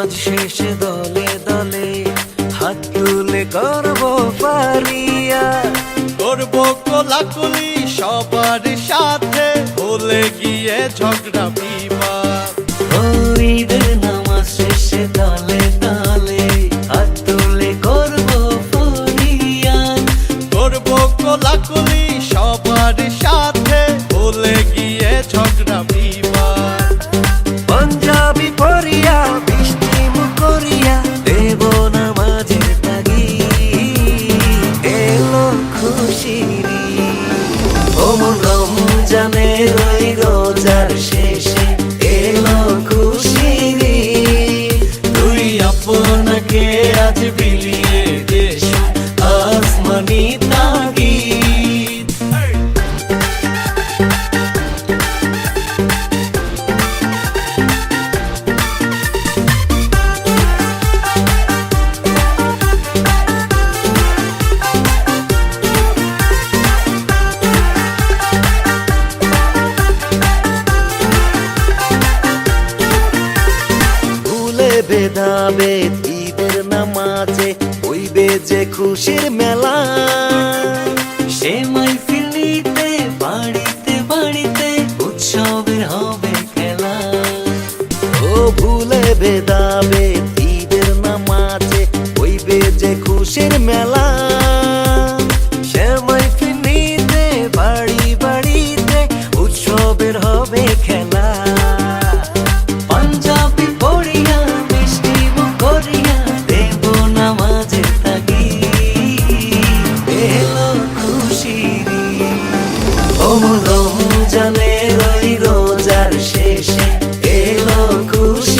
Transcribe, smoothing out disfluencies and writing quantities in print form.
নামাজ শেষে দলে দলে হাত তুলে করব পারিয়া, করব কোলাকুলি সবার সাথে, ভুলে গিয়ে ঝগড়া বিবাদ। ঈদের নামাজ শেষে দলে দলে হাত তুলে করব পারিয়া, করব কোলাকুলি সবার সাথে, ভুলে গিয়ে ঝগড়া বিবাদ। পাঞ্জাবি পরিয়া বৃষ্টি মুখ করিয়া দেব নামাজের তাগিদ, এলো খুশির ওমন রমজানের ওই রোজার শেষে এলো খুশির। তুই আপনাকে আজ বিলিয়ে দেশ আসমানি তাগিদ। বেদাবে ঈদের নামাজে হইবে যে খুশির মেলা, সে মাহফিল নিতে বাড়িতে বাড়িতে উৎসবের হবে খেলা। ও ভুলে বেদাবে ঈদের নামাজে হইবে যে খুশির মেলা, সে মাহফিল নিতে বাড়ি বাড়িতে উৎসবের হবে খেলা। পাঞ্জাবি পড়িয়া মিষ্টি মুখ করিয়া দেব নামাজের তাগিদ, এলো খুশির ওমন রমজানের ওই রোজার শেষে এলো খুশি।